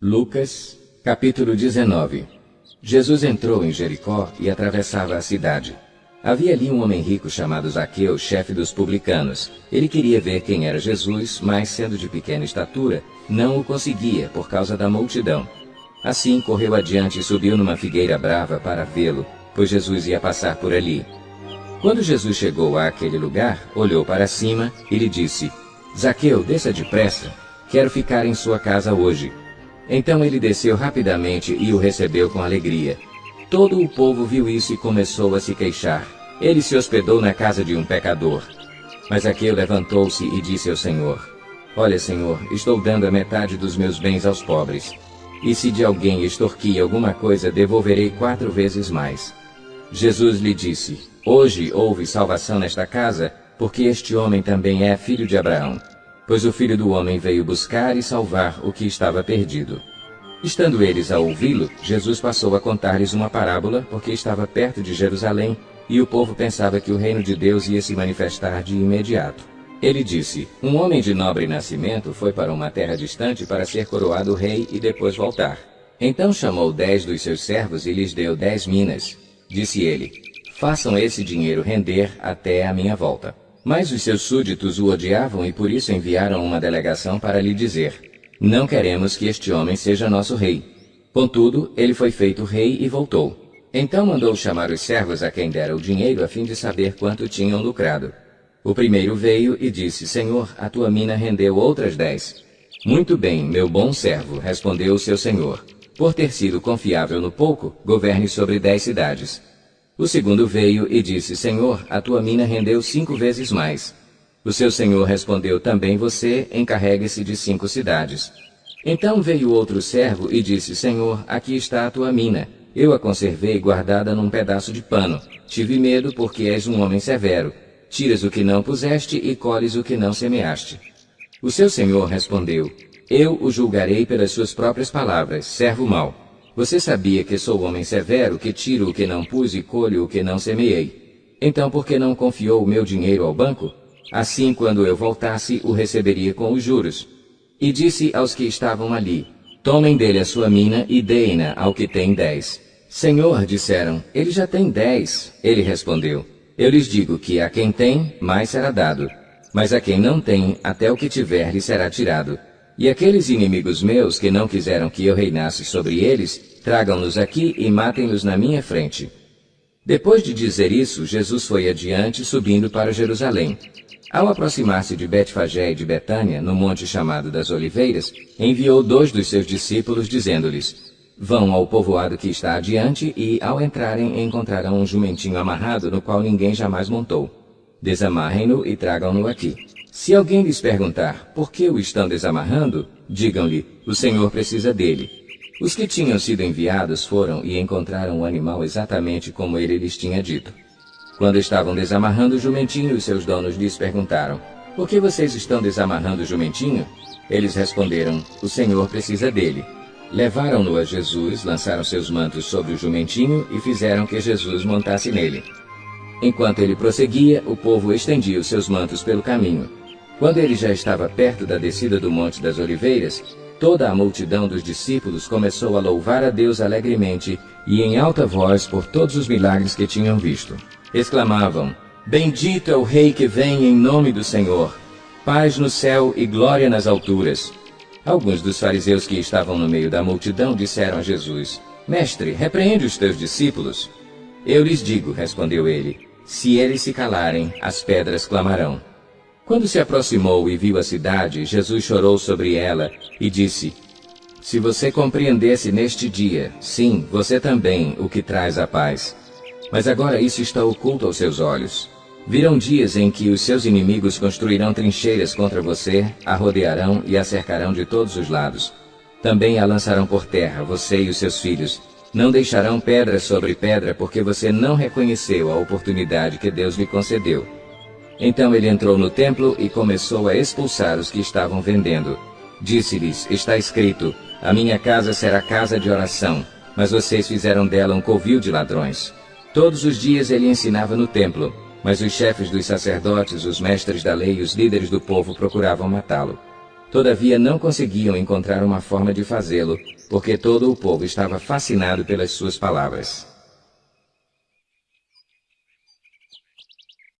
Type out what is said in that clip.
Lucas, capítulo 19. Jesus entrou em Jericó e atravessava a cidade. Havia ali um homem rico chamado Zaqueu, chefe dos publicanos. Ele queria ver quem era Jesus, mas, sendo de pequena estatura, não o conseguia por causa da multidão. Assim correu adiante e subiu numa figueira brava para vê-lo, pois Jesus ia passar por ali. Quando Jesus chegou àquele lugar, olhou para cima e lhe disse: Zaqueu, desça depressa, quero ficar em sua casa hoje. Então ele desceu rapidamente e o recebeu com alegria. Todo o povo viu isso e começou a se queixar. Ele se hospedou na casa de um pecador. Mas Zaqueu levantou-se e disse ao Senhor: Olha, Senhor, estou dando a metade dos meus bens aos pobres. E se de alguém extorquir alguma coisa, devolverei 4 vezes mais. Jesus lhe disse: Hoje houve salvação nesta casa, porque este homem também é filho de Abraão. Pois o Filho do Homem veio buscar e salvar o que estava perdido. Estando eles a ouvi-lo, Jesus passou a contar-lhes uma parábola, porque estava perto de Jerusalém, e o povo pensava que o reino de Deus ia se manifestar de imediato. Ele disse: Um homem de nobre nascimento foi para uma terra distante para ser coroado rei e depois voltar. Então chamou 10 dos seus servos e lhes deu 10 minas. Disse ele: Façam esse dinheiro render até a minha volta. Mas os seus súditos o odiavam e por isso enviaram uma delegação para lhe dizer: Não queremos que este homem seja nosso rei. Contudo, ele foi feito rei e voltou. Então mandou chamar os servos a quem dera o dinheiro a fim de saber quanto tinham lucrado. O primeiro veio e disse: Senhor, a tua mina rendeu outras 10. Muito bem, meu bom servo, respondeu o seu senhor. Por ter sido confiável no pouco, governe sobre 10 cidades. O segundo veio e disse: Senhor, a tua mina rendeu 5 vezes mais. O seu senhor respondeu: Também você encarregue-se de 5 cidades. Então veio outro servo e disse: Senhor, aqui está a tua mina. Eu a conservei guardada num pedaço de pano. Tive medo porque és um homem severo. Tiras o que não puseste e colhes o que não semeaste. O seu senhor respondeu: Eu o julgarei pelas suas próprias palavras, servo mau. Você sabia que sou homem severo, que tiro o que não pus e colho o que não semeei. Então por que não confiou o meu dinheiro ao banco? Assim, quando eu voltasse, o receberia com os juros. E disse aos que estavam ali: Tomem dele a sua mina e deem-na ao que tem 10. Senhor, disseram, ele já tem 10. Ele respondeu: Eu lhes digo que a quem tem, mais será dado. Mas a quem não tem, até o que tiver lhe será tirado. E aqueles inimigos meus que não quiseram que eu reinasse sobre eles, tragam-nos aqui e matem-nos na minha frente. Depois de dizer isso, Jesus foi adiante, subindo para Jerusalém. Ao aproximar-se de Betfagé e de Betânia, no monte chamado das Oliveiras, enviou 2 dos seus discípulos, dizendo-lhes: Vão ao povoado que está adiante e, ao entrarem, encontrarão um jumentinho amarrado no qual ninguém jamais montou. Desamarrem-no e tragam-no aqui. Se alguém lhes perguntar por que o estão desamarrando, digam-lhe: o Senhor precisa dele. Os que tinham sido enviados foram e encontraram o animal exatamente como ele lhes tinha dito. Quando estavam desamarrando o jumentinho, os seus donos lhes perguntaram: Por que vocês estão desamarrando o jumentinho? Eles responderam: O Senhor precisa dele. Levaram-no a Jesus, lançaram seus mantos sobre o jumentinho e fizeram que Jesus montasse nele. Enquanto ele prosseguia, o povo estendia os seus mantos pelo caminho. Quando ele já estava perto da descida do Monte das Oliveiras, toda a multidão dos discípulos começou a louvar a Deus alegremente e em alta voz por todos os milagres que tinham visto. Exclamavam: Bendito é o Rei que vem em nome do Senhor! Paz no céu e glória nas alturas! Alguns dos fariseus que estavam no meio da multidão disseram a Jesus: Mestre, repreende os teus discípulos. Eu lhes digo, respondeu ele, se eles se calarem, as pedras clamarão. Quando se aproximou e viu a cidade, Jesus chorou sobre ela e disse: Se você compreendesse neste dia, sim, você também, o que traz a paz. Mas agora isso está oculto aos seus olhos. Virão dias em que os seus inimigos construirão trincheiras contra você, a rodearão e a cercarão de todos os lados. Também a lançarão por terra, você e os seus filhos. Não deixarão pedra sobre pedra, porque você não reconheceu a oportunidade que Deus lhe concedeu. Então ele entrou no templo e começou a expulsar os que estavam vendendo. Disse-lhes: Está escrito, a minha casa será casa de oração, mas vocês fizeram dela um covil de ladrões. Todos os dias ele ensinava no templo, mas os chefes dos sacerdotes, os mestres da lei e os líderes do povo procuravam matá-lo. Todavia não conseguiam encontrar uma forma de fazê-lo, porque todo o povo estava fascinado pelas suas palavras.